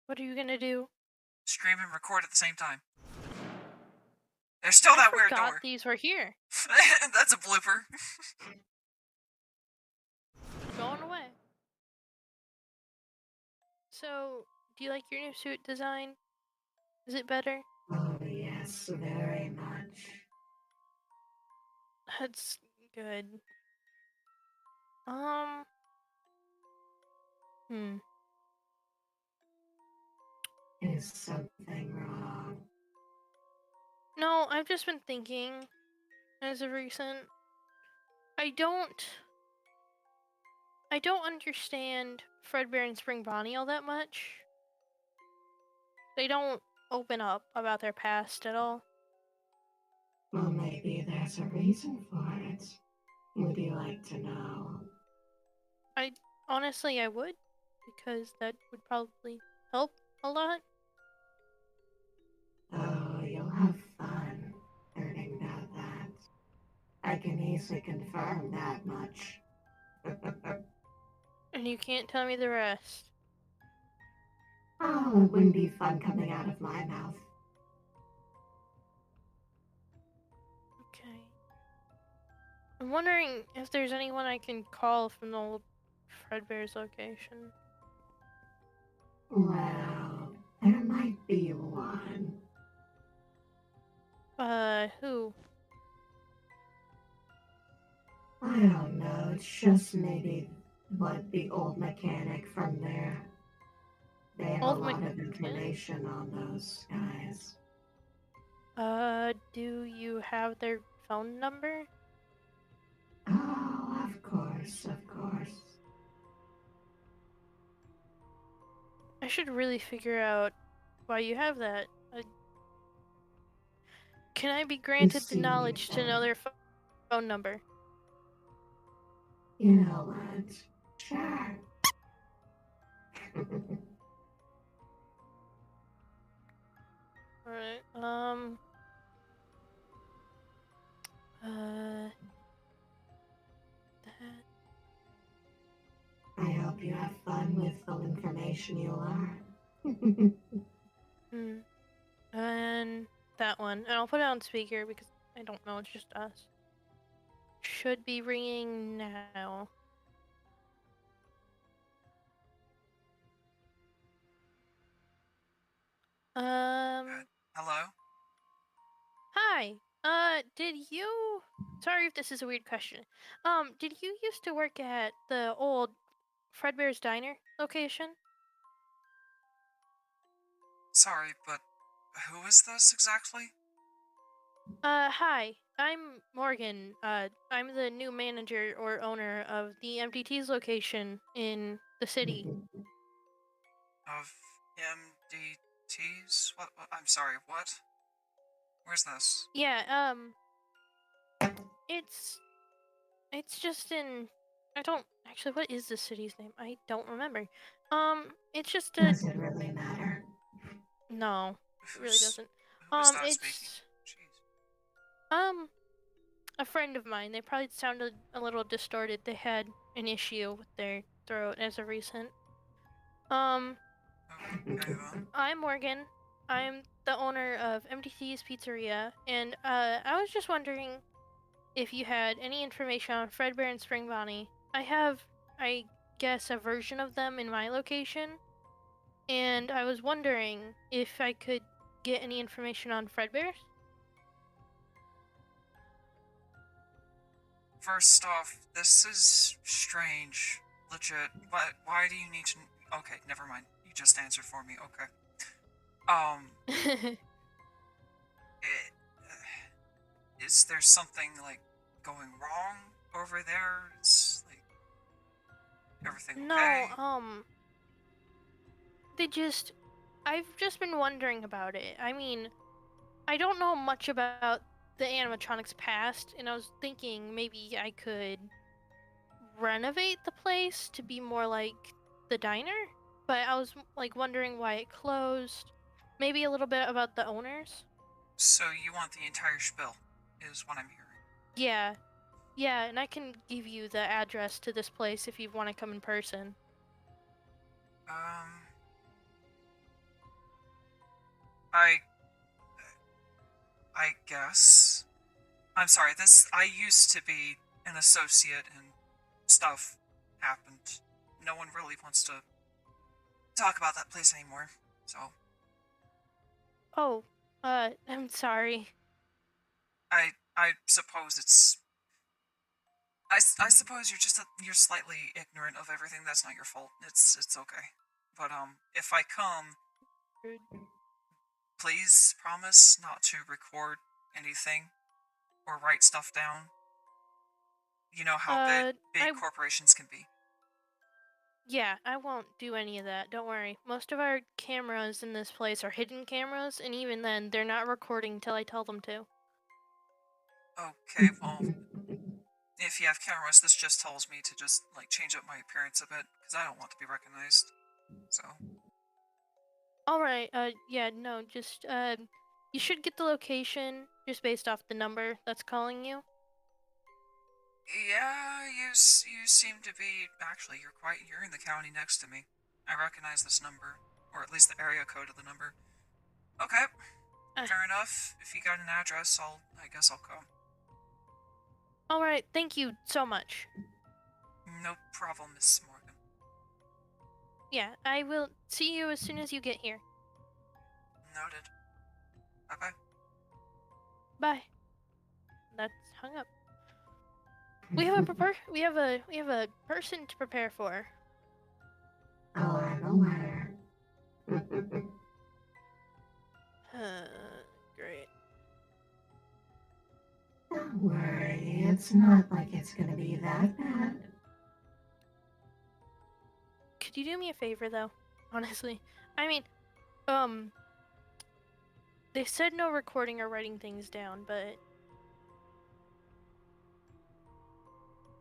What are you gonna do? Stream and record at the same time. There's still that weird I forgot door. these were here. That's a blooper. Going away. So, do you like your new suit design? Is it better? Oh, yes, very much. That's good. Hmm. Is something wrong? No, I've just been thinking as of recent. I don't understand Fredbear and Spring Bonnie all that much. They don't open up about their past at all. Well, maybe there's a reason for it. Would you like to know? Honestly, I would, because that would probably help a lot. Oh, you'll have fun learning about that. I can easily confirm that much. And you can't tell me the rest. Oh, it wouldn't be fun coming out of my mouth. Okay. I'm wondering if there's anyone I can call from the old Fredbear's location. Well, there might be one. Who? I don't know, it's just maybe the old mechanic from there. They have Old a lot of mechanic? information on those guys. Do you have their phone number? Oh, of course, of course. I should really figure out why you have that. Can I be granted the knowledge to know their phone number? You know what? Sure. Alright, that... I hope you have fun with the information you learn. And that one. And I'll put it on speaker because I don't know, it's just us. Should be ringing now. Hello? Hi. Did you... Sorry if this is a weird question. Did you used to work at the old Fredbear's Diner location? Sorry, but who is this exactly? Hi. I'm Morgan. I'm the new manager or owner of the MDT's location in the city. Of MDTs? What? I'm sorry, what? Where's this? Yeah, it's just in... I don't... Actually, what is the city's name? I don't remember. It's just a... Does it really matter? No, it really doesn't. Who is that It's... speaking? Jeez. A friend of mine. They probably sounded a little distorted. They had an issue with their throat as of recent. Okay, then. I'm Morgan. I'm the owner of MDT's Pizzeria, and I was just wondering if you had any information on Fredbear and Spring Bonnie. I have, I guess, a version of them in my location, and I was wondering if I could get any information on Fredbear. First off, this is strange. Legit. Why do you need to... Okay, never mind. You just answered for me. Okay. Is there something, like, going wrong over there? It's, like, everything okay? No, I've just been wondering about it. I mean, I don't know much about the animatronics past, and I was thinking maybe I could renovate the place to be more like the diner, but I was like wondering why it closed. Maybe a little bit about the owners. So you want the entire spiel, is what I'm hearing. Yeah, and I can give you the address to this place if you want to come in person. I guess. I'm sorry, I used to be an associate and stuff happened. No one really wants to talk about that place anymore, so. Oh, I'm sorry. I suppose it's. I suppose you're slightly ignorant of everything. That's not your fault. It's okay. But if I come, Rude. please promise not to record anything or write stuff down. You know how big I corporations can be. Yeah, I won't do any of that. Don't worry. Most of our cameras in this place are hidden cameras, and even then, they're not recording until I tell them to. Okay, well, if you have cameras, this just tells me to just like change up my appearance a bit because I don't want to be recognized. So. All right. Yeah. No. Just you should get the location just based off the number that's calling you. Yeah, you seem to be actually you're in the county next to me. I recognize this number, or at least the area code of the number. Okay, Uh, fair enough. If you got an address, I guess I'll come. all right. Thank you so much. No problem, Miss Morgan. Yeah, I will see you as soon as you get here. Noted. Bye bye. Bye. That's hung up. We have a person to prepare for. Oh, I'm aware. Great. Don't worry, it's not like it's gonna be that bad. Could you do me a favor though? Honestly, I mean, they said no recording or writing things down, but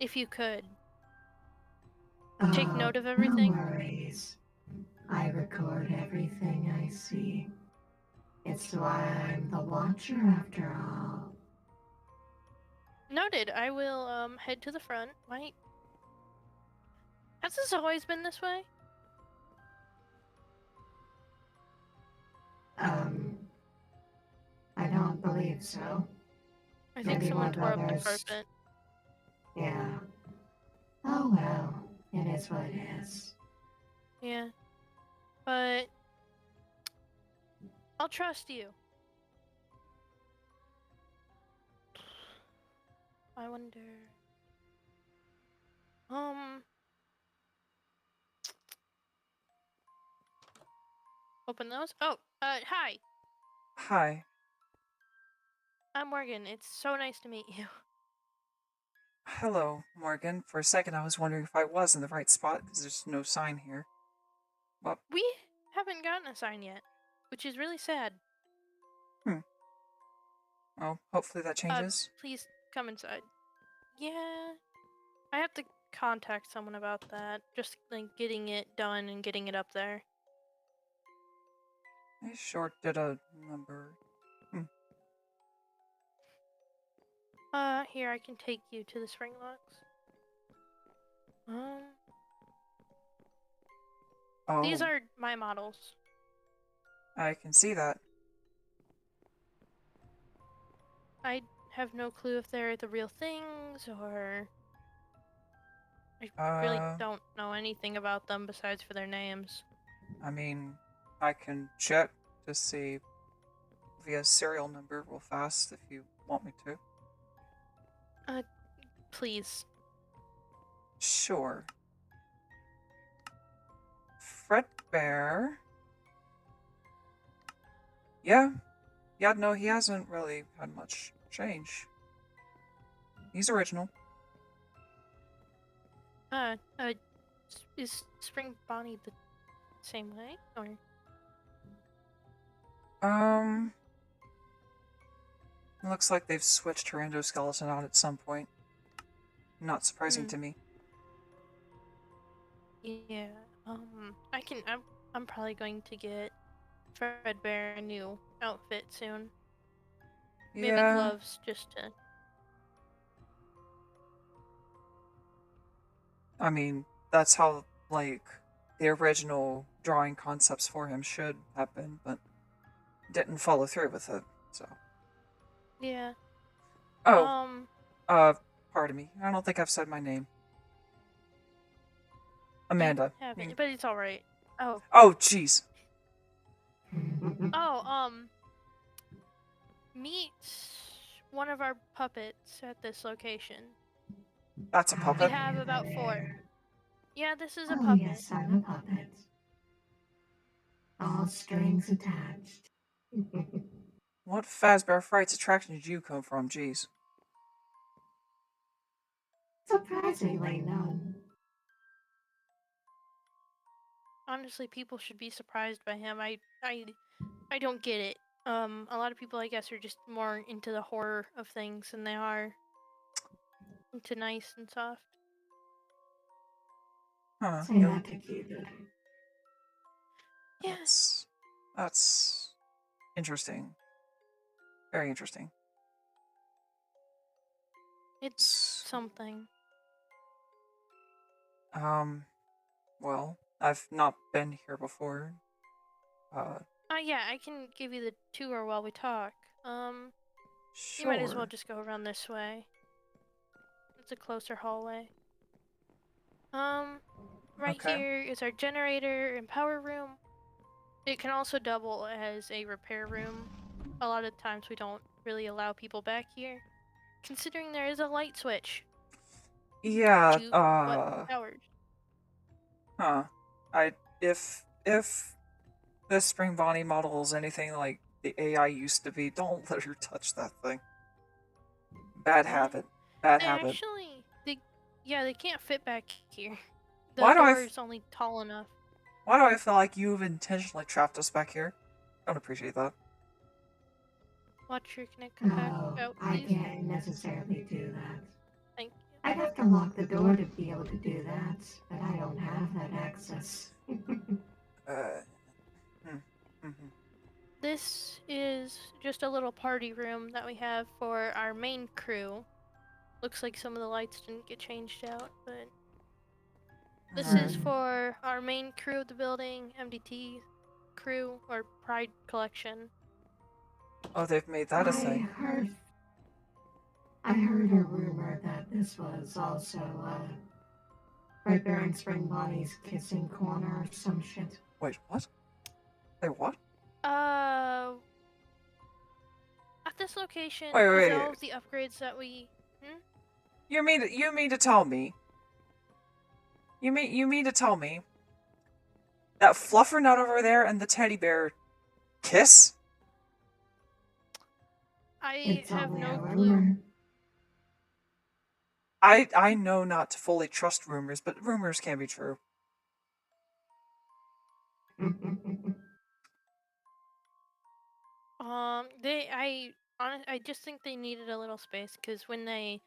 if you could take note of No everything. worries. I record everything I see. It's why I'm the Watcher after all. Noted. I will head to the front. Wait, has this always been this way? Um, I don't believe so. I think Maybe someone with tore up the others. carpet. Yeah. Oh well, it is what it is. Yeah, but I'll trust you. I wonder. Open those. Oh, hi. Hi. I'm Morgan. It's so nice to meet you. Hello, Morgan. For a second, I was wondering if I was in the right spot because there's no sign here. Well, We haven't gotten a sign yet, which is really sad. well, hopefully that changes. Please come inside. Yeah, I have to contact someone about that. Just like getting it done and getting it up there. I sure did a number. Here I can take you to the spring locks. Oh, These are my models. I can see that. I have no clue if they're the real things or I really don't know anything about them besides for their names. I mean, I can check to see via serial number real fast if you want me to. Please. Sure. Fredbear. Yeah. Yeah, no, he hasn't really had much change. He's original. Is Spring Bonnie the same way? Or Looks like they've switched her endoskeleton out at some point. Not surprising to me. yeah. I'm probably going to get Fredbear a new outfit soon. Maybe Yeah. gloves just to. I mean, that's how, like, the original drawing concepts for him should have been, but didn't follow through with it, so. Yeah. Oh, pardon me. I don't think I've said my name. Amanda. You haven't, but it's alright. Oh. Oh, jeez. Oh, meet one of our puppets at this location. That's a We puppet? have about 4. Yeah, this is a Oh, puppet. yes, I'm a puppet. All strings attached. What Fazbear Fright's attraction did you come from? Jeez. Surprisingly none. Honestly, people should be surprised by him. I don't get it. A lot of people, I guess, are just more into the horror of things than they are into nice and soft. Huh. Say that to Cupid. Yeah. That's interesting. Very interesting. It's something. Well, I've not been here before. Yeah, I can give you the tour while we talk. Sure. You might as well just go around this way. It's a closer hallway. Right Okay. here is our generator and power room. It can also double as a repair room. A lot of times we don't really allow people back here, considering there is a light switch. Yeah, To what powers? Huh. If this Spring Bonnie model is anything like the AI used to be, don't let her touch that thing. Bad habit. Bad habit. Actually, they can't fit back here. The Why do door is only tall enough. Why do I feel like you've intentionally trapped us back here? I don't appreciate that. Watch your connect back No, out, I please. can't necessarily do that. Thank you. I'd have to lock the door to be able to do that, but I don't have that access. This is just a little party room that we have for our main crew. Looks like some of the lights didn't get changed out, but this is for our main crew of the building, MDT crew, or Pride Collection. Oh, they've made that a thing. I heard a rumor that this was also, right there in Spring Bonnie's kissing corner or some shit. Wait, what? Wait, what? At this location, Wait. with all of the upgrades that we... You mean to tell me? You mean to tell me that Fluffernut over there and the teddy bear kiss? I have no clue. I know not to fully trust rumors, but rumors can be true. I just think they needed a little space, because when that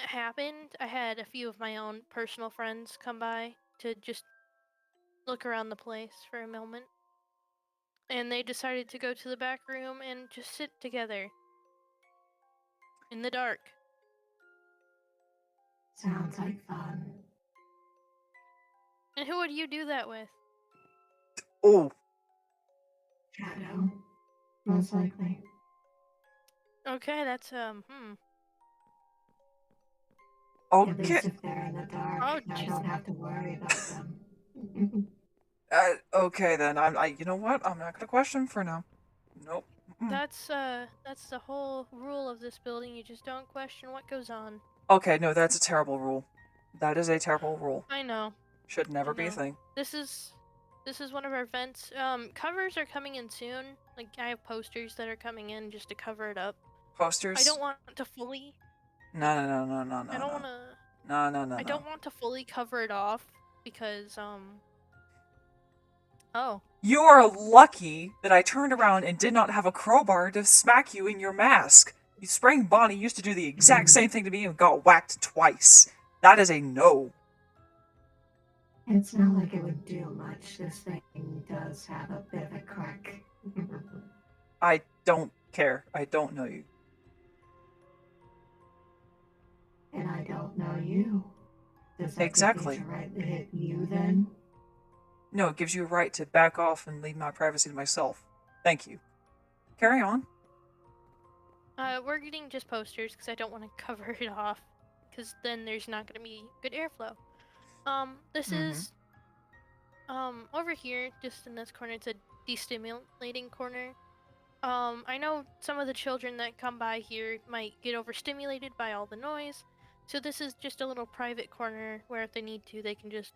happened, I had a few of my own personal friends come by to just look around the place for a moment. And they decided to go to the back room and just sit together. In the dark. Sounds like fun. And who would you do that with? Oh. Shadow. Most likely. Okay, that's, Okay. At least if they're in the dark, I don't have to worry about them. Okay then. You know what? I'm not gonna question for now. Nope. That's the whole rule of this building. You just don't question what goes on. Okay, no, that's a terrible rule. That is a terrible rule. I know. Should never be a thing. This is one of our vents. Covers are coming in soon. Like, I have posters that are coming in just to cover it up. Posters? I don't want to fully... No. I don't want to... No. I don't want to fully cover it off, because, Oh. You are lucky that I turned around and did not have a crowbar to smack you in your mask. Spring Bonnie used to do the exact same thing to me and got whacked twice. That is a no. It's not like it would do much. This thing does have a bit of a crack. I don't care. I don't know you. And I don't know you. Does that exactly. give me the right to hit you then? No, it gives you a right to back off and leave my privacy to myself. Thank you. Carry on. We're getting just posters because I don't want to cover it off, because then there's not going to be good airflow. This is over here, just in this corner. It's a destimulating corner. I know some of the children that come by here might get overstimulated by all the noise, so this is just a little private corner where if they need to, they can just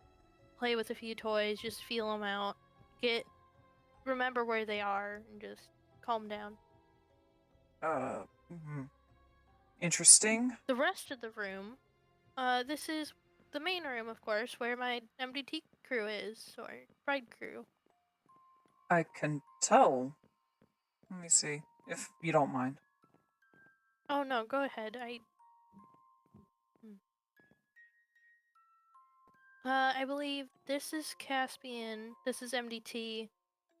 play with a few toys, just feel them out, remember where they are, and just calm down. Interesting. The rest of the room, this is the main room, of course, where my MDT crew is, or bride crew. I can tell. Let me see, if you don't mind. Oh no, go ahead. I believe this is Caspian, this is MDT,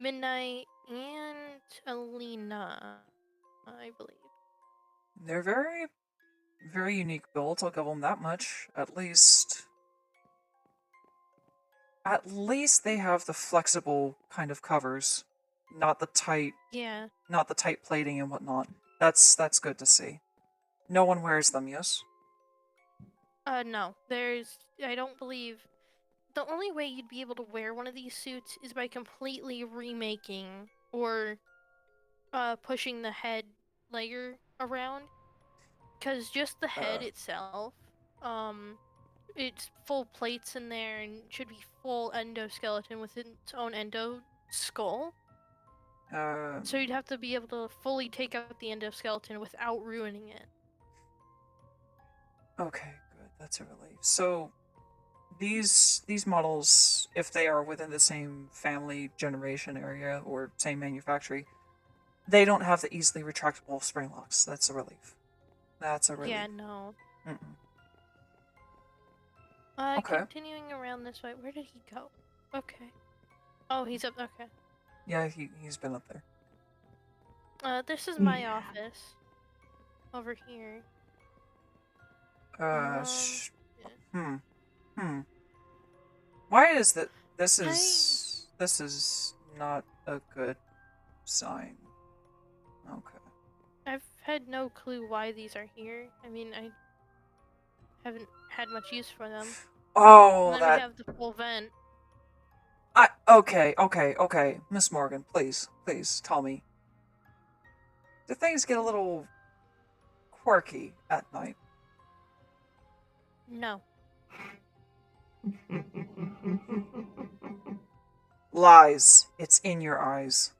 Midnight, and Alina, I believe. They're very, very unique builds, I'll give them that much. At least they have the flexible kind of covers, not the tight plating and whatnot. That's good to see. No one wears them, yes? No. I don't believe... The only way you'd be able to wear one of these suits is by completely remaking or pushing the head layer around. Because just the head itself, it's full plates in there and should be full endoskeleton with its own endo skull. So you'd have to be able to fully take out the endoskeleton without ruining it. Okay, good. That's a relief. So, these models, if they are within the same family generation area or same manufacturing, they don't have the easily retractable spring locks. That's a relief. That's a relief. Yeah, no. Okay. Continuing around this way, where did he go? Okay. Oh, he's up. Okay. Yeah, he's been up there. This is my office. Over here. Why is that? This is not a good sign. Okay. I've had no clue why these are here. I mean, I haven't had much use for them. Oh, and then we have the full vent. Okay. Miss Morgan, please tell me. Do things get a little quirky at night? No. Lies. It's in your eyes.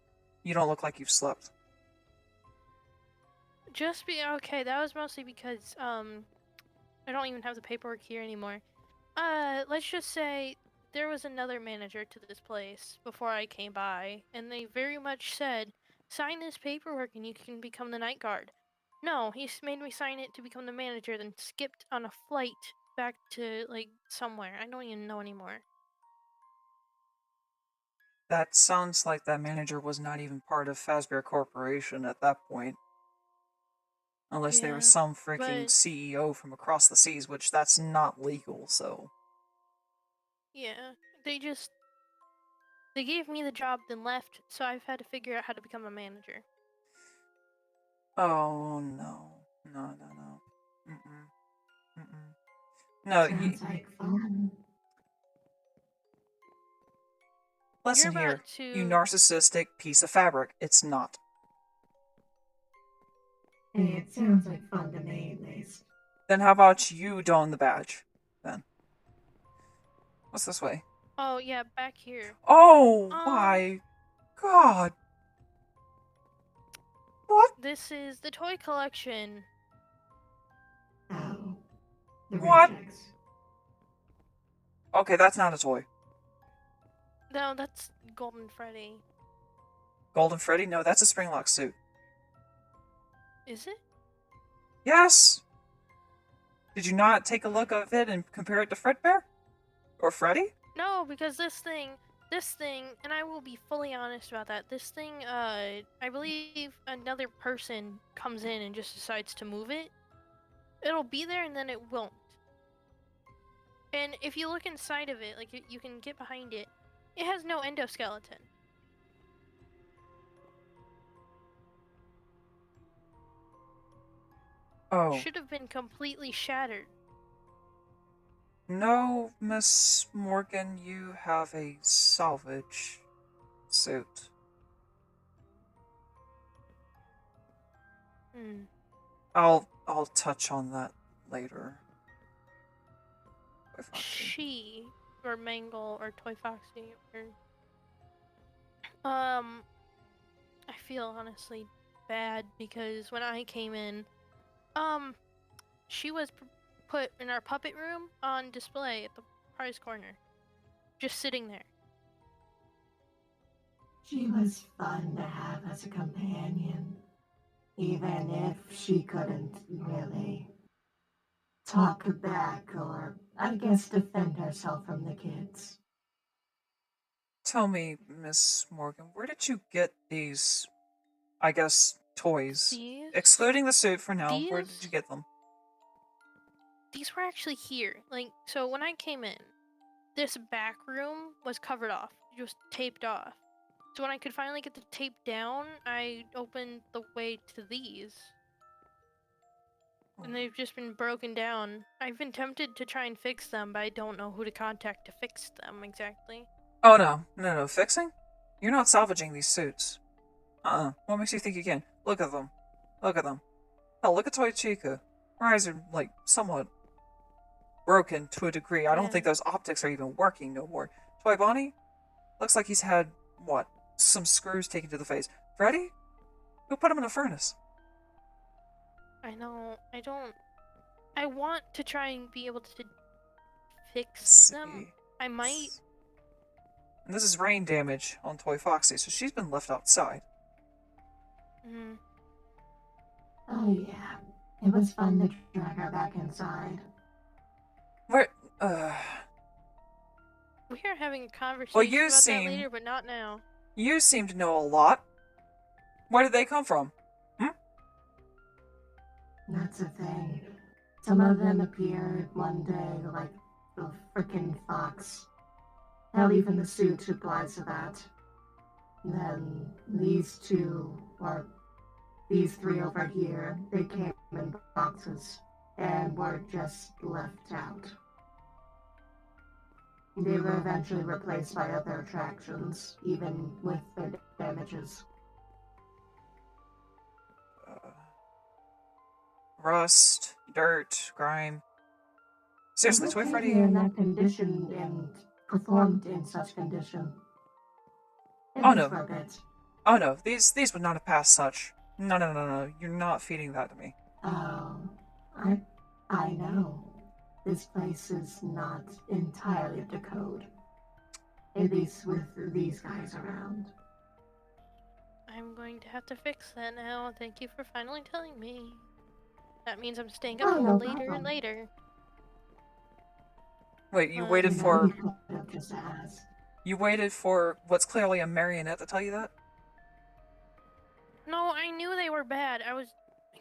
You don't look like you've slept. Okay, that was mostly because, I don't even have the paperwork here anymore. Let's just say there was another manager to this place before I came by, and they very much said, sign this paperwork and you can become the night guard. No, he made me sign it to become the manager, then skipped on a flight back to, like, somewhere. I don't even know anymore. That sounds like that manager was not even part of Fazbear Corporation at that point. Unless there was some freaking CEO from across the seas, which that's not legal, so... Yeah, they gave me the job, then left, so I've had to figure out how to become a manager. Oh, no. No. No, sounds like fun. Listen here, you narcissistic piece of fabric. It's not. Hey, it sounds like fun to me, at least. Then how about you don the badge, then? What's this way? Oh, yeah, back here. Oh, my God. What? This is the toy collection. Oh. The what? Rejects. Okay, that's not a toy. No, that's Golden Freddy. Golden Freddy? No, that's a Springlock suit. Is it? Yes! Did you not take a look at it and compare it to Fredbear? Or Freddy? No, because this thing, and I will be fully honest about that, this thing, I believe another person comes in and just decides to move it. It'll be there and then it won't. And if you look inside of it, like, you can get behind it, it has no endoskeleton. Oh, should have been completely shattered. no, Miss Morgan, you have a salvage suit. Hmm. I'll touch on that later. She, or Mangle, or Toy Foxy, or... I feel honestly bad because when I came in, she was put in our puppet room on display at the prize corner. Just sitting there. She was fun to have as a companion, even if she couldn't really talk back or, I guess, defend herself from the kids. Tell me, Miss Morgan, where did you get these, I guess, toys? These? Excluding the suit for now, where did you These? get them? These were actually here. Like, so when I came in, this back room was covered off, just taped off. So when I could finally get the tape down, I opened the way to these. And they've just been broken down. I've been tempted to try and fix them, but I don't know who to contact to fix them exactly. Oh no, fixing? You're not salvaging these suits. What makes you think you can? Look at them. Look at them. Hell, look at Toy Chica. Her eyes are, like, somewhat broken to a degree. I don't think those optics are even working no more. Toy Bonnie? Looks like he's had, what, some screws taken to the face. Freddy? Who put him in a furnace? I know, I want to try and be able to fix them. I might. And this is rain damage on Toy Foxy, so she's been left outside. Mm. Oh yeah, it was fun to drag her back inside. Where, We are having a conversation well, you about seem, that later, but not now. You seem to know a lot. Where did they come from? That's the thing. Some of them appeared one day like a frickin' fox. Hell, even the suit applies to that. Then these two, or these three over here, they came in boxes and were just left out. They were eventually replaced by other attractions, even with their damages. Rust, dirt, grime. Seriously, Toy Freddy? In that condition and performed in such condition. Oh no. For a bit. Oh no, these would not have passed such. No. You're not feeding that to me. Oh, I know. This place is not entirely up to code. At least with these guys around. I'm going to have to fix that now. Thank you for finally telling me. That means I'm staying up no later problem. and later. Wait, you waited for... Just asked. You waited for what's clearly a marionette to tell you that? No, I knew they were bad. I was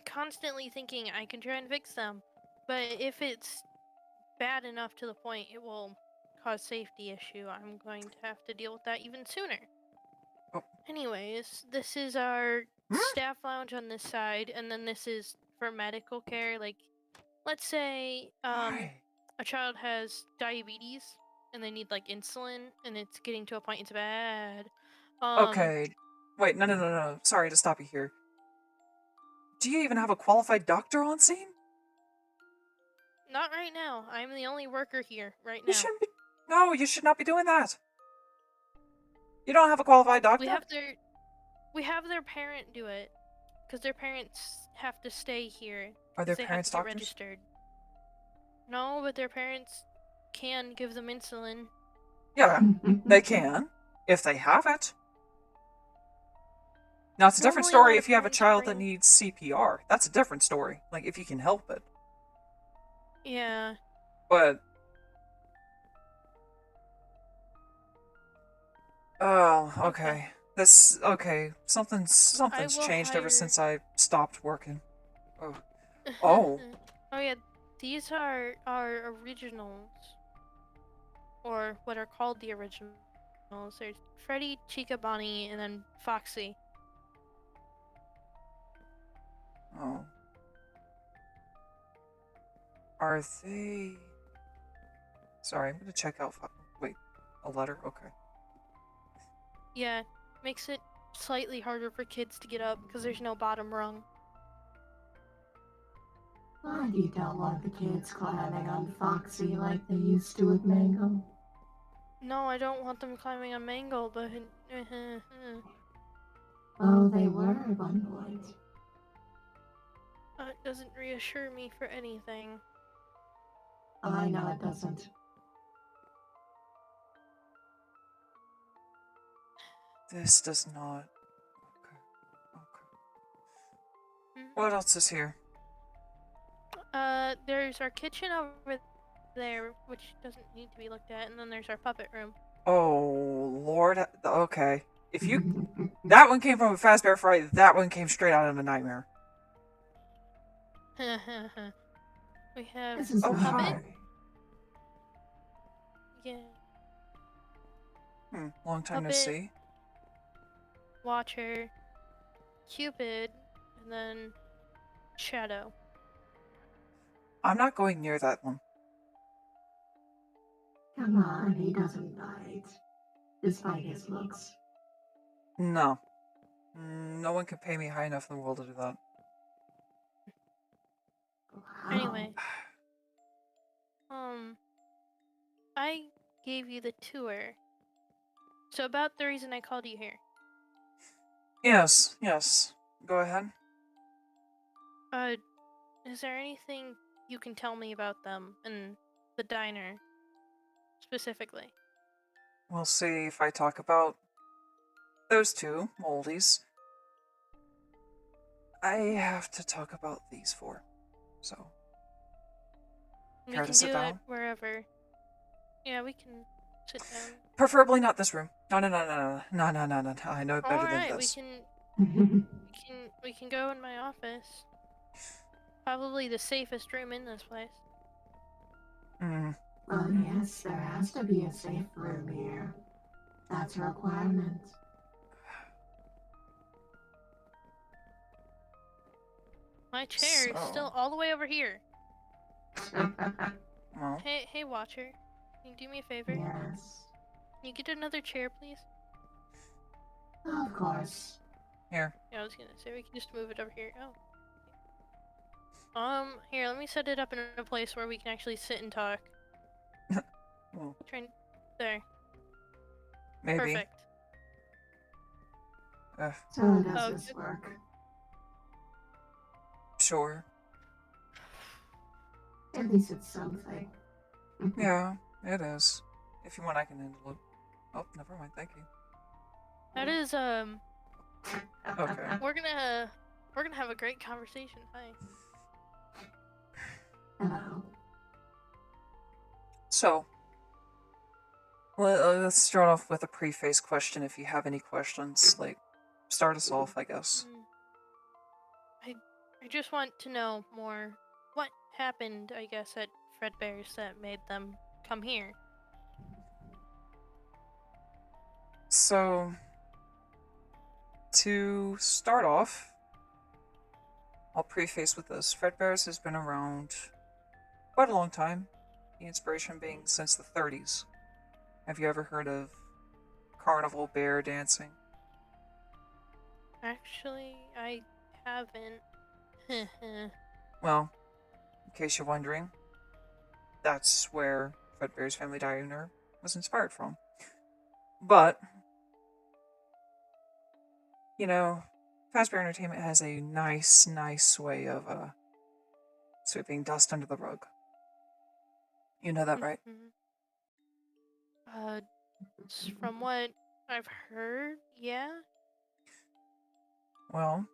constantly thinking I can try and fix them. But if it's bad enough to the point it will cause safety issue, I'm going to have to deal with that even sooner. Oh. Anyways, this is our staff lounge on this side, and then this is for medical care. Like, let's say a child has diabetes and they need like insulin, and it's getting to a point it's bad. Okay. Wait, no. Sorry to stop you here. Do you even have a qualified doctor on scene? Not right now. I'm the only worker here right now. You shouldn't be... No, you should not be doing that. You don't have a qualified doctor? We have their parent do it, because their parents have to stay here. Are their parents they have to doctors? get registered. No, but their parents can give them insulin. Yeah, they can, if they have it. Now, it's a different story if you have a child that needs CPR. That's a different story. Like, if you can help it. Yeah. But... Oh, okay. Something's changed ever since I stopped working. Oh. Oh yeah, these are our originals. Or what are called the originals. There's Freddy, Chica, Bonnie, and then Foxy. Oh. Are they... Sorry, I'm gonna check out... Wait, a letter? Okay. Yeah, makes it slightly harder for kids to get up because there's no bottom rung. But you don't want the kids climbing on Foxy like they used to with Mango. No, I don't want them climbing on Mango, but... Oh, they were at one point. It doesn't reassure me for anything. I know it doesn't. This does not... Okay. What else is here? There's our kitchen over there, which doesn't need to be looked at, and then there's our puppet room. Oh, Lord. Okay. If you... That one came from a Fazbear Fright. That one came straight out of a nightmare. We have This is Oh, puppet. hi. Yeah. Long time no Puppet. see. Watcher, Cupid, and then Shadow. I'm not going near that one. Come on, he doesn't bite. Despite his looks. No. No one can pay me high enough in the world to do that. Wow. Anyway. I gave you the tour. So about the reason I called you here. Yes. Go ahead. Is there anything you can tell me about them and the diner specifically? We'll see if I talk about those two moldies. I have to talk about these four. So, We care can to sit do down? it wherever. Yeah, we can sit down. Preferably not this room. No. I know better than Alright, this. we can go in my office. Probably the safest room in this place. Well, yes, there has to be a safe room here. That's a requirement. My chair is still all the way over here. Well, Hey, Watcher. Can you do me a favor? Yes. Can you get another chair, please? Of course. here. Yeah, I was gonna say we can just move it over here. Oh. Here, let me set it up in a place where we can actually sit and talk. Well, There. maybe. Perfect. So how does Oh, this work? Sure. At least it's something. Yeah, it is. If you want, I can handle it. Oh, never mind. Thank you. that is, Okay. we're gonna have a great conversation. Hi. Hello. So, let's start off with a preface question if you have any questions. Like, start us off, I guess. I just want to know more. What happened, I guess, at Fredbear's that made them come here? So, to start off, I'll preface with this. Fredbear's has been around quite a long time. The inspiration being since the 30s. Have you ever heard of carnival bear dancing? Actually, I haven't. Well, in case you're wondering, that's where Fredbear's Family Diner was inspired from. But, you know, Fazbear Entertainment has a nice way of sweeping dust under the rug. You know that, right? From what I've heard, yeah. Well,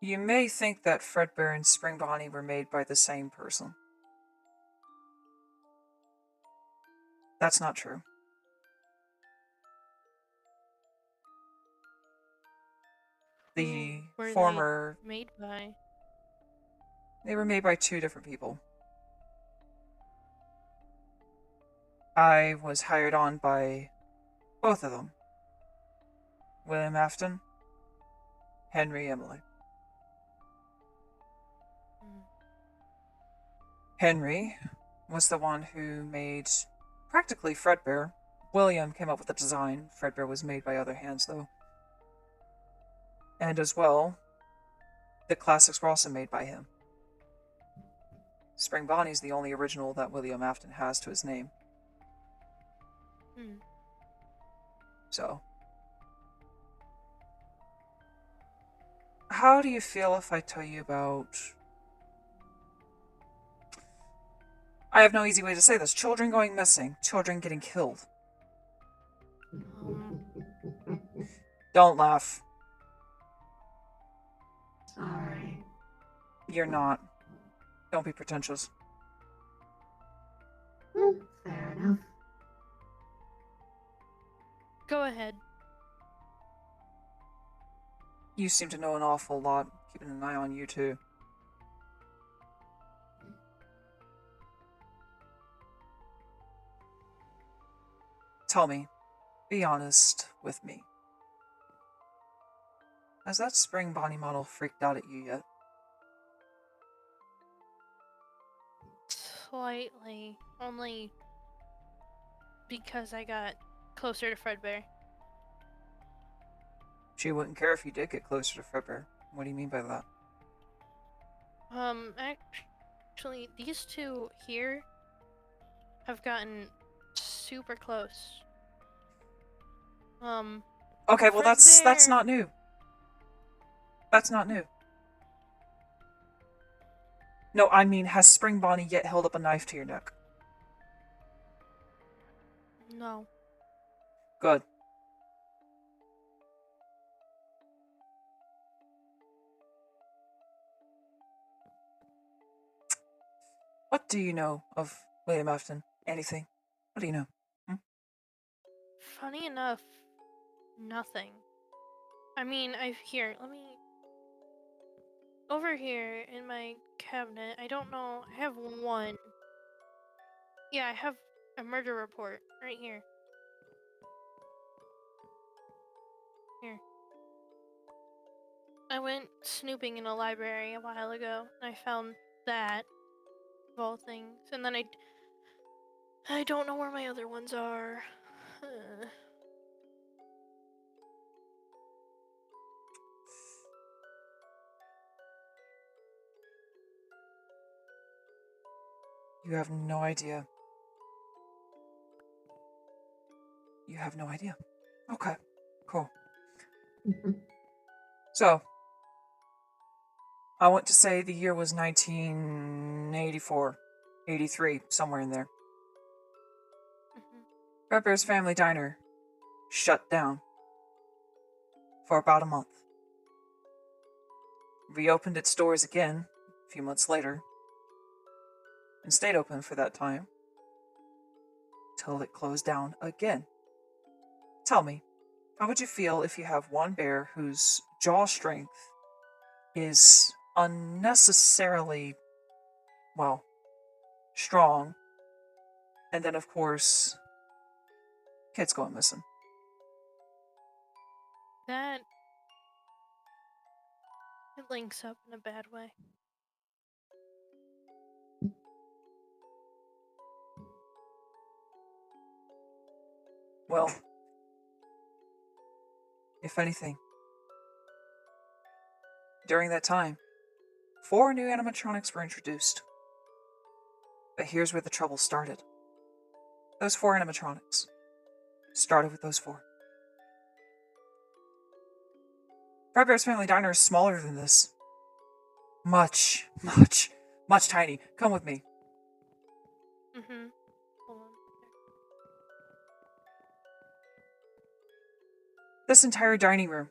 you may think that Fredbear and Spring Bonnie were made by the same person. That's not true. The Were former... they made by? They were made by two different people. I was hired on by both of them. William Afton, Henry Emily. Henry was the one who made practically Fredbear. William came up with the design. Fredbear was made by other hands, though. And as well, the classics were also made by him. Spring Bonnie's the only original that William Afton has to his name. So, how do you feel if I tell you about... I have no easy way to say this. Children going missing. Children getting killed. Don't laugh. Sorry. You're not. Don't be pretentious. Fair enough. Go ahead. You seem to know an awful lot. Keeping an eye on you, too. Tell me. Be honest with me. Has that Spring Bonnie model freaked out at you yet? Slightly. Only because I got closer to Fredbear. She wouldn't care if you did get closer to Fredbear. What do you mean by that? Actually, these two here have gotten super close. Okay, well that's Fredbear... not new. That's not new. No, I mean, has Spring Bonnie yet held up a knife to your neck? No. Good. What do you know of William Afton? Anything? What do you know? Funny enough, nothing. I mean, let me... Over here in my cabinet, I don't know, I have one. Yeah, I have a murder report right here. Here. I went snooping in a library a while ago, and I found that, of all things, and then I don't know where my other ones are. You have no idea. You have no idea. Okay, cool. So, I want to say the year was 1984, 83, somewhere in there. Fredbear's Family Diner shut down for about a month. Reopened its doors again a few months later and stayed open for that time till it closed down again. Tell me, how would you feel if you have one bear whose jaw strength is unnecessarily, well, strong, and then of course, kids going missing? That... It links up in a bad way. Well, if anything, during that time, 4 new animatronics were introduced. But here's where the trouble started. Those 4 animatronics started with those 4. Fredbear's Family Diner is smaller than this. Much, much, much tiny. Come with me. Hold on. This entire dining room.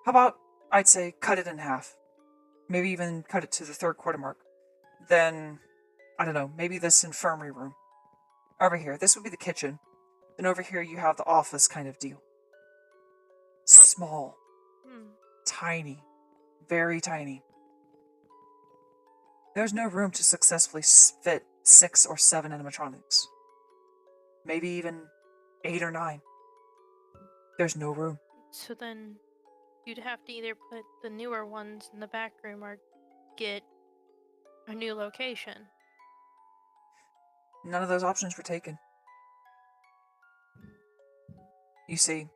How about, I'd say, cut it in half. Maybe even cut it to the 3rd quarter mark. Then, I don't know, maybe this infirmary room. Over here, this would be the kitchen. Then over here you have the office kind of deal. Small. Tiny. Very tiny. There's no room to successfully fit 6 or 7 animatronics. Maybe even 8 or 9. There's no room. So then you'd have to either put the newer ones in the back room or get a new location. None of those options were taken. You see,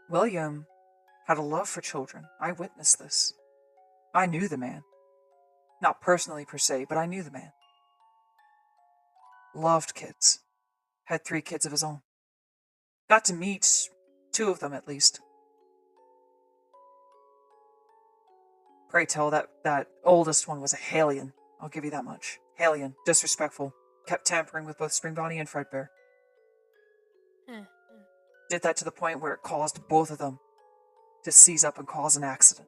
William had a love for children. I witnessed this. I knew the man. Not personally per se, but I knew the man. Loved kids. Had 3 kids of his own. Got to meet 2 of them at least. Pray tell, that oldest one was a Hellion. I'll give you that much. Hellion. Disrespectful. Kept tampering with both Spring Bonnie and Fredbear. Did that to the point where it caused both of them to seize up and cause an accident.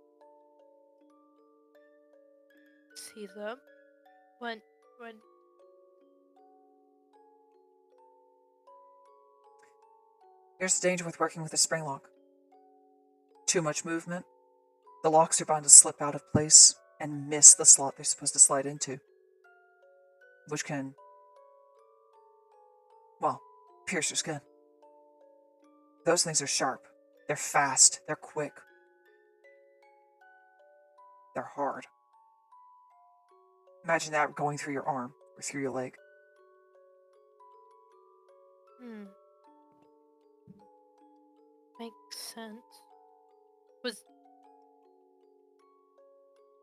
Seize up? When? Here's the danger with working with a spring lock. Too much movement. The locks are bound to slip out of place and miss the slot they're supposed to slide into. Which can, well, pierce your skin. Those things are sharp. They're fast. They're quick. They're hard. Imagine that going through your arm or through your leg. Makes sense.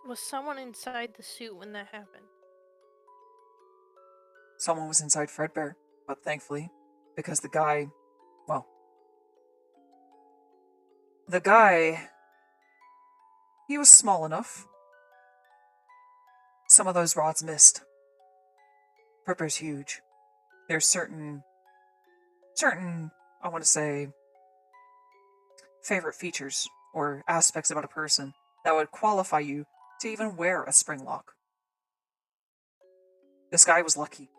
Was someone inside the suit when that happened? Someone was inside Fredbear, but thankfully, because the guy, he was small enough. Some of those rods missed. Fredbear's huge. There's certain, I want to say, favorite features or aspects about a person that would qualify you to even wear a spring lock. This guy was lucky.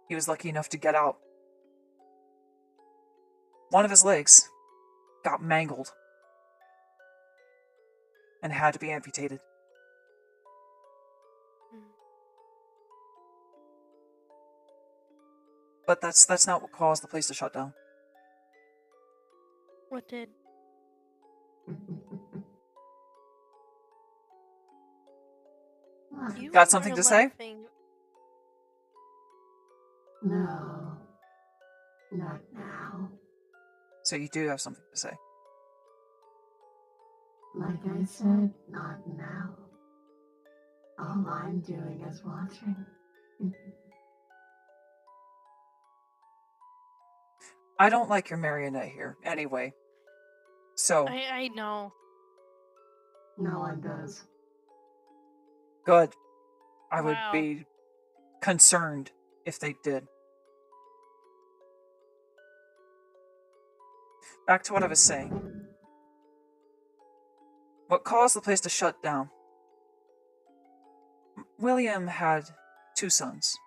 He was lucky enough to get out. One of his legs got mangled and had to be amputated. But that's not what caused the place to shut down. What did? You Got something to say? No. Not now. So you do have something to say. Like I said, not now. All I'm doing is watching. I don't like your marionette here, anyway. So... I know. No one does. Good. I Wow. would be concerned if they did. Back to what I was saying. What caused the place to shut down? William had 2 sons.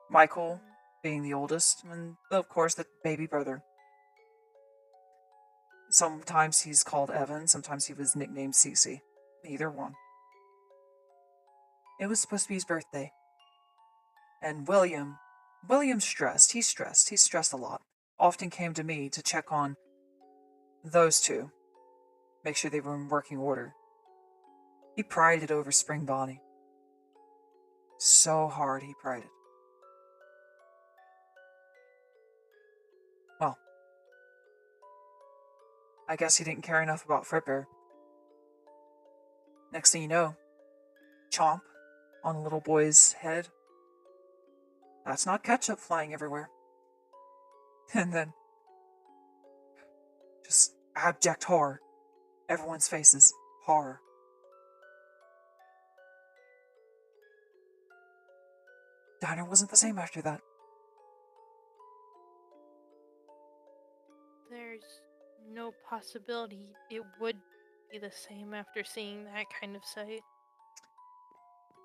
Michael being the oldest, and of course the baby brother. Sometimes he's called Evan, sometimes he was nicknamed Cece. Either one. It was supposed to be his birthday. And William's stressed. He's stressed a lot. Often came to me to check on those 2. Make sure they were in working order. He prided over Spring Bonnie. So hard he prided. Well, I guess he didn't care enough about Fredbear. Next thing you know, chomp on the little boy's head. That's not ketchup flying everywhere. And then, just abject horror. Everyone's faces. Horror. Diner wasn't the same after that. There's no possibility it would be the same after seeing that kind of sight.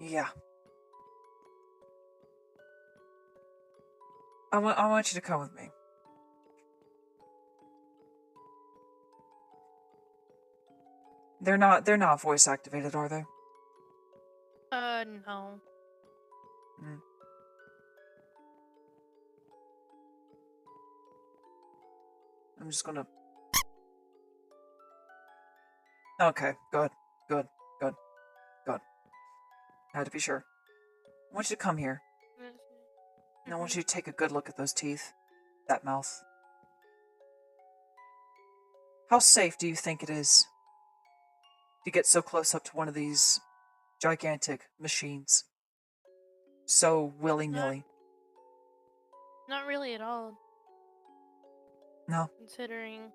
Yeah. I want you to come with me. They're not voice activated, are they? No. I'm just gonna... Okay, good, good, good, good. I had to be sure. I want you to come here. And I want you to take a good look at those teeth, that mouth. How safe do you think it is to get so close up to one of these gigantic machines? So willy-nilly. Not really at all, No. considering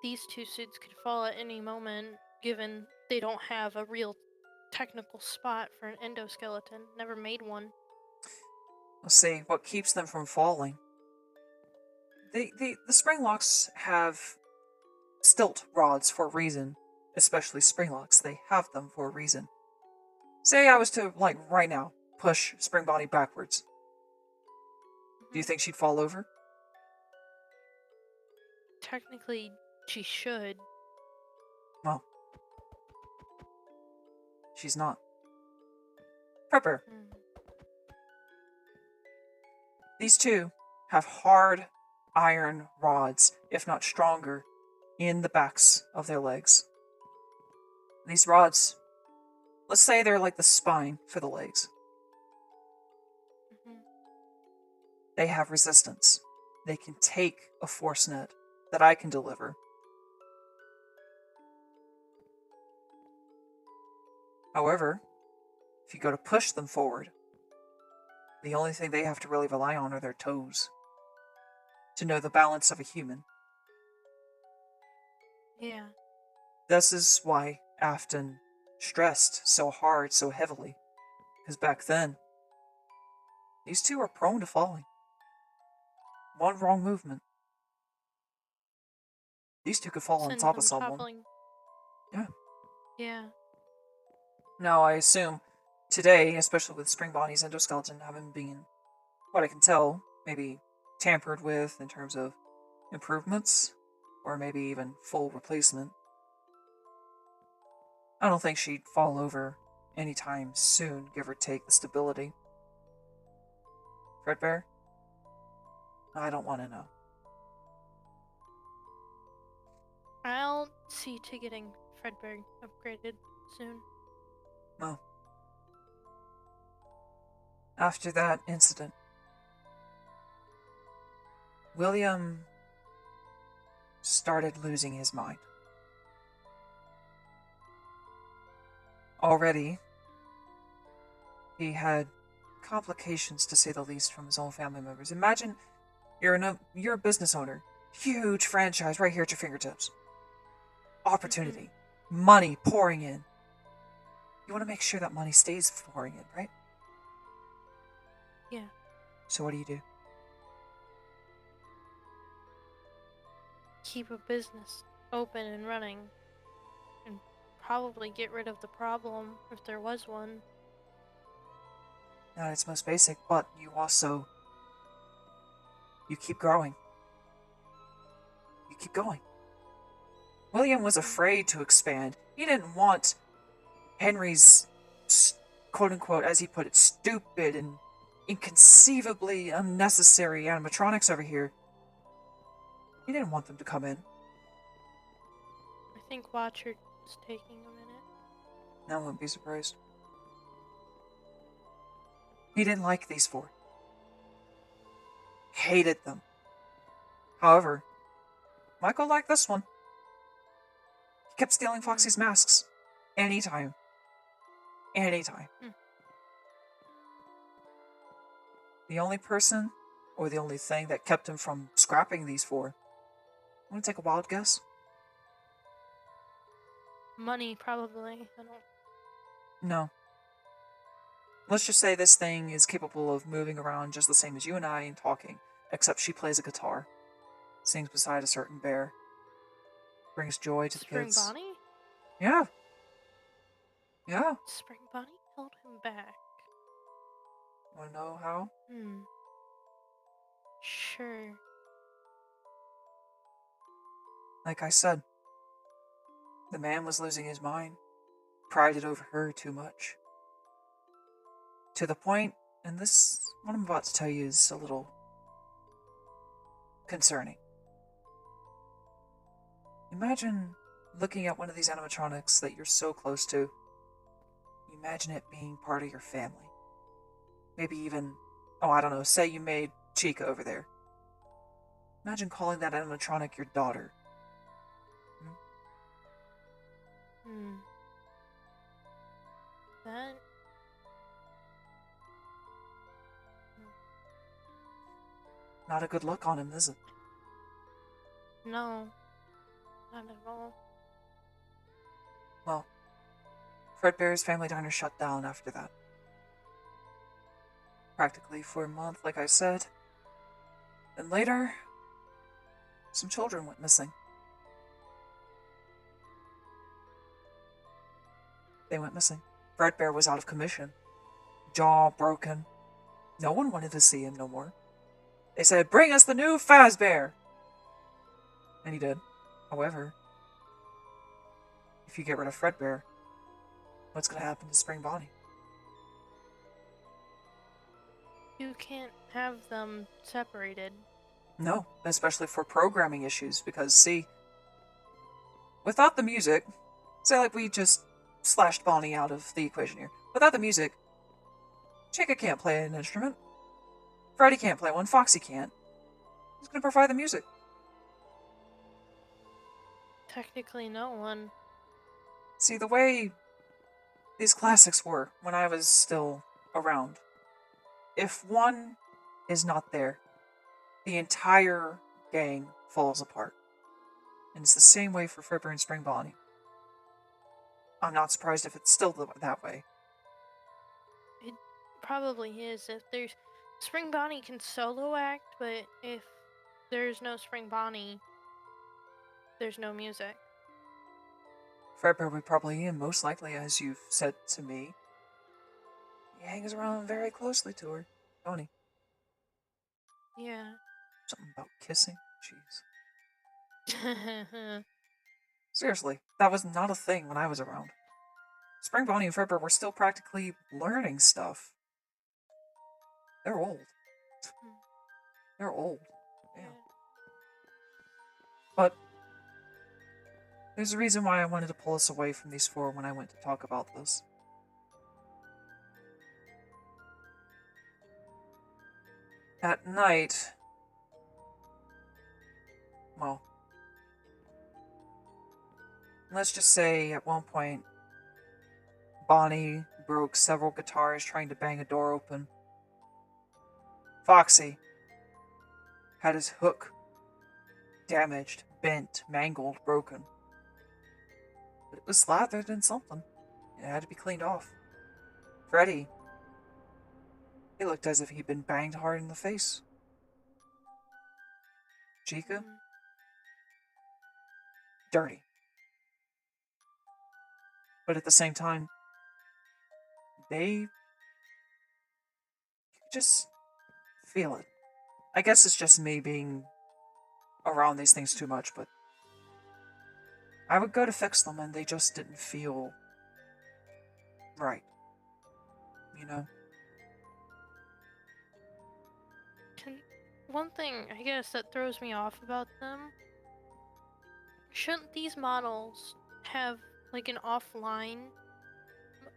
these two suits could fall at any moment, given they don't have a real technical spot for an endoskeleton. Never made one. Let's see, what keeps them from falling? The spring locks have stilt rods for a reason. Especially spring locks. They have them for a reason. Say I was to, like, right now, push Spring Bonnie backwards. Do you think she'd fall over? Technically, she should. Well, she's not. Prepper. These two have hard iron rods, if not stronger, in the backs of their legs. These rods, let's say they're like the spine for the legs. They have resistance. They can take a force net that I can deliver. However, if you go to push them forward, the only thing they have to really rely on are their toes to know the balance of a human. Yeah. This is why Afton stressed so hard, so heavily. Because back then, these two are prone to falling. One wrong movement. These two could fall on Send top them of someone. toppling. Yeah. Yeah. Now, I assume today, especially with Spring Bonnie's endoskeleton having been, what I can tell, maybe tampered with in terms of improvements, or maybe even full replacement, I don't think she'd fall over anytime soon, give or take the stability. Fredbear? I don't want to know. I'll see to getting Fredberg upgraded soon. Well, after that incident, William started losing his mind. Already, he had complications, to say the least, from his own family members. Imagine you're a business owner, huge franchise right here at your fingertips. Opportunity, money pouring in. You want to make sure that money stays pouring in, right? Yeah. So what do? Keep a business open and running, and probably get rid of the problem if there was one. At its most basic, but you keep growing. You keep going. William was afraid to expand. He didn't want Henry's, quote-unquote, as he put it, stupid and inconceivably unnecessary animatronics over here. He didn't want them to come in. I think Watcher is taking a minute. I wouldn't be surprised. He didn't like these four. Hated them. However, Michael liked this one. He kept stealing Foxy's masks. Anytime. Anytime. The only person, or the only thing that kept him from scrapping these four, want to take a wild guess? Money, probably. I don't... No. Let's just say this thing is capable of moving around just the same as you and I and talking, except she plays a guitar, sings beside a certain bear, brings joy to the kids. Spring Bonnie? Yeah. Yeah. Spring Bonnie held him back. Want to know how? Sure. Like I said, the man was losing his mind, prided over her too much. To the point, and this, what I'm about to tell you is a little concerning. Imagine looking at one of these animatronics that you're so close to. Imagine it being part of your family. Maybe even, oh, I don't know, say you made Chica over there. Imagine calling that animatronic your daughter. Hmm. That. Not a good look on him, is it? No. Not at all. Well, Fredbear's Family Diner shut down after that. Practically for a month, like I said. Then later, some children went missing. They went missing. Fredbear was out of commission. Jaw broken. No one wanted to see him no more. They said, "Bring us the new Fazbear!" And he did. However, if you get rid of Fredbear, what's going to happen to Spring Bonnie? You can't have them separated. No, especially for programming issues, because, see, without the music, say like we just slashed Bonnie out of the equation here. Without the music, Chica can't play an instrument. Freddy can't play one, Foxy can't. Who's going to provide the music? Technically, no one. See, the way these classics were when I was still around, if one is not there, the entire gang falls apart. And it's the same way for Fredbear and Spring Bonnie. I'm not surprised if it's still that way. It probably is. If there's Spring Bonnie can solo act, but if there's no Spring Bonnie, there's no music. Fredbear would probably, and most likely, as you've said to me, he hangs around very closely to her, don't he? Yeah. Something about kissing? Jeez. Seriously, that was not a thing when I was around. Spring Bonnie and Fredbear were still practically learning stuff. They're old. They're old. Yeah. But there's a reason why I wanted to pull us away from these four when I went to talk about this. At night, well, let's just say at one point, Bonnie broke several guitars trying to bang a door open. Foxy had his hook damaged, bent, mangled, broken. But it was slathered in something. It had to be cleaned off. Freddy, he looked as if he'd been banged hard in the face. Chica, dirty. But at the same time, you could just feel it. I guess it's just me being around these things too much, but I would go to fix them and they just didn't feel right. You know? One thing, I guess, that throws me off about them, shouldn't these models have, like, an offline...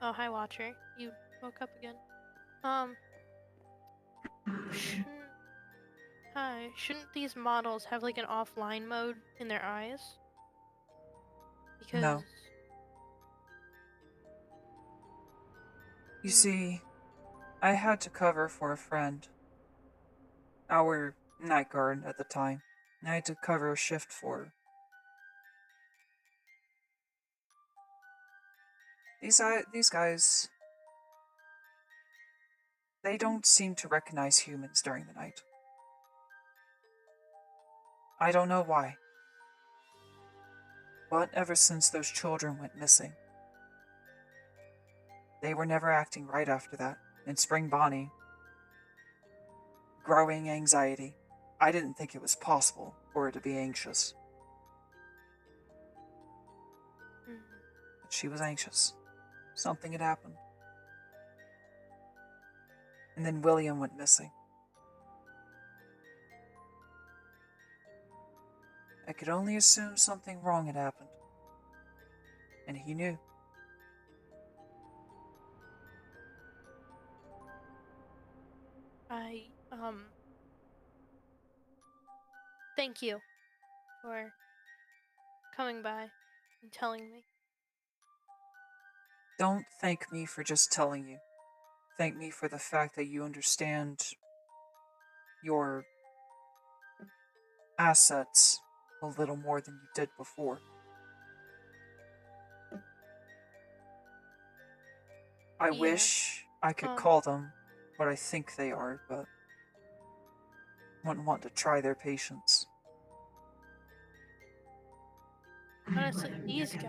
Oh, hi, Watcher. You woke up again. Shouldn't these models have, like, an offline mode in their eyes? Because... No. You see, I had to cover for a friend. Our night guard at the time. I had to cover a shift for her. These guys, they don't seem to recognize humans during the night. I don't know why. But ever since those children went missing, they were never acting right after that. And Spring Bonnie, growing anxiety. I didn't think it was possible for her to be anxious. But she was anxious. Something had happened. And then William went missing. I could only assume something wrong had happened. And he knew. Thank you for coming by and telling me. Don't thank me for just telling you. Thank me for the fact that you understand your assets a little more than you did before. I wish I could call them what I think they are, but wouldn't want to try their patience. Honestly, these guys.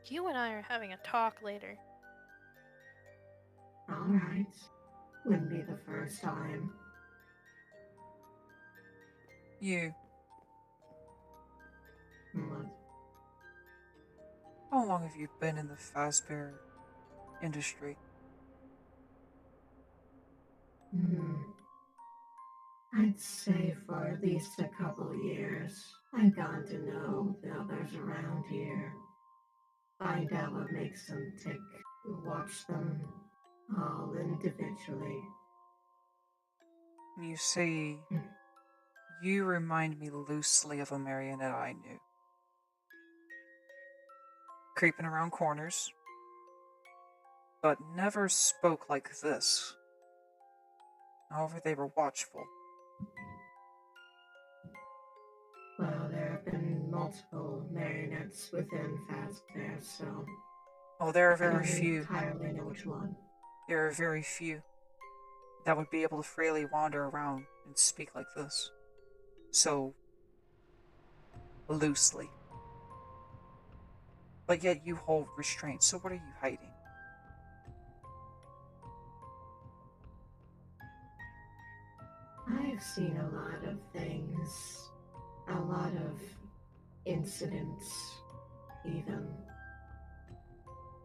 You and I are having a talk later. Alright. Wouldn't be the first time. You. What? How long have you been in the Fazbear industry? I'd say for at least a couple years. I've gotten to know the others around here. Find out what makes them tick. Watch them all individually. You see, you remind me loosely of a marionette I knew. Creeping around corners, but never spoke like this. However, they were watchful. Well, there have been multiple marionettes within Fazbear, so... Oh, there are I very don't few. entirely know which one. There are very few that would be able to freely wander around and speak like this. So loosely. But yet you hold restraint, so what are you hiding? I've seen a lot of things. A lot of incidents, even.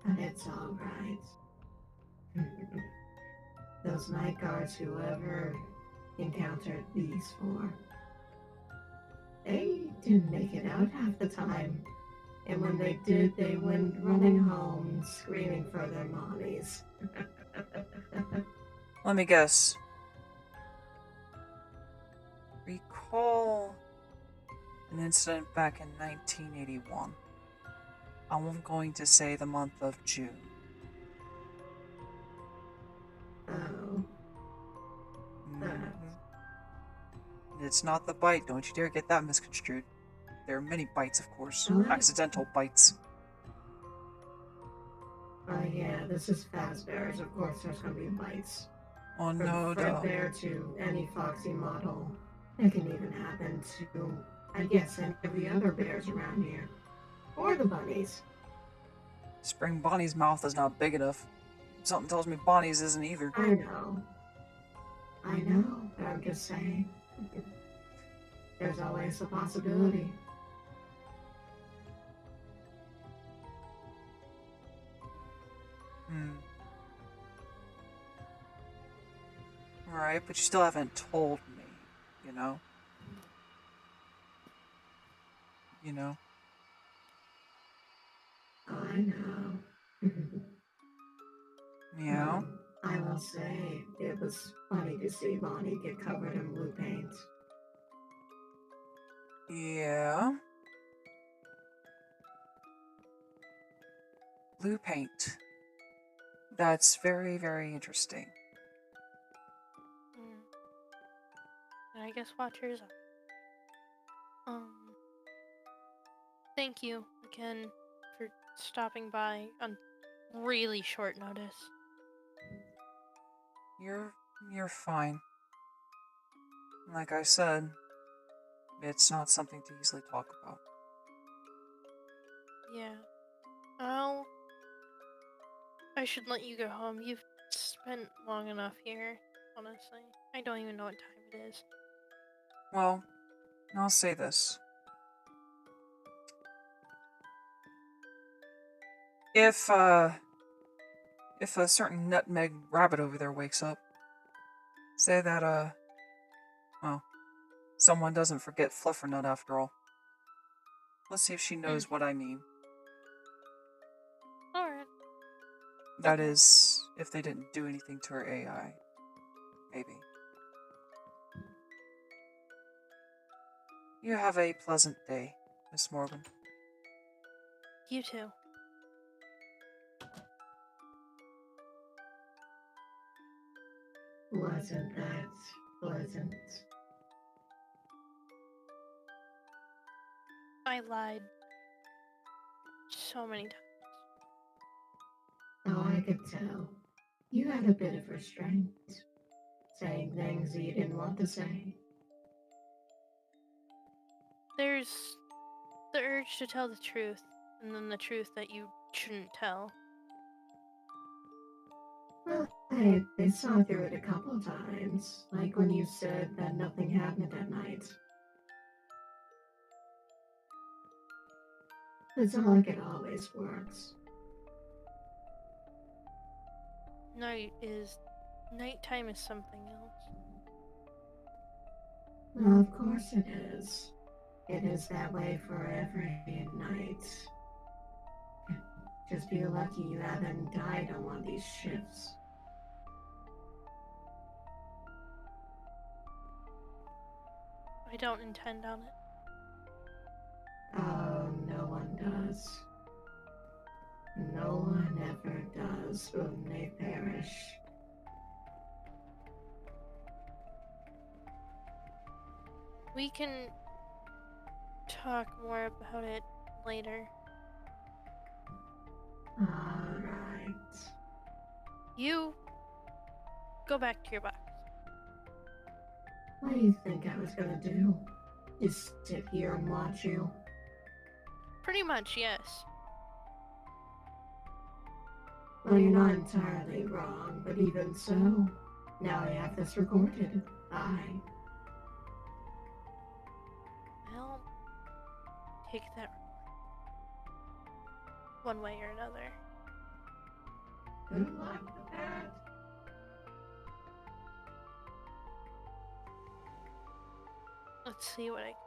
And it's alright. Those night guards, whoever encountered these four, they didn't make it out half the time. And when they did, they went running home, screaming for their mommies. Let me guess. Recall an incident back in 1981. I'm going to say the month of June. Oh. It's not the bite. Don't you dare get that misconstrued. There are many bites, of course. What? Accidental bites. Yeah, this is Fazbear's. Of course there's gonna be bites. Oh no, From Fredbear to any Foxy model. It can even happen to, I guess, every other bears around here. Or the bunnies. Spring Bonnie's mouth is not big enough. Something tells me Bonnie's isn't either. I know, but I'm just saying. There's always a possibility. Right, but you still haven't told me, you know? I know. Yeah? I will say, it was funny to see Bonnie get covered in blue paint. Yeah? Blue paint. That's very, very interesting. And I guess watchers. Thank you again for stopping by on really short notice. You're fine. Like I said, it's not something to easily talk about. Yeah. I should let you go home. You've spent long enough here, honestly. I don't even know what time it is. Well, I'll say this. If a certain nutmeg rabbit over there wakes up, say that, well, Someone doesn't forget Fluffernut after all. Let's see if she knows what I mean. Alright. That is, if they didn't do anything to her AI. Maybe. You have a pleasant day, Miss Morgan. You too. Wasn't that pleasant? I lied. So many times. Oh, I could tell. You had a bit of restraint, saying things you didn't want to say. There's the urge to tell the truth, and then the truth that you shouldn't tell. Well, I saw through it a couple times, like when you said that nothing happened at night. It's not like it always works. Nighttime is something else. Well, of course it is. It is that way for every night. Just be lucky you haven't died on one of these shifts. I don't intend on it. Oh, no one does. No one ever does when they perish. We can talk more about it later. Alright. You go back to your box. What do you think I was gonna do? Just sit here and watch you? Pretty much, yes. Well, you're not entirely wrong, but even so, now I have this recorded. Well, take that one way or another. Good luck with that. Let's see what I can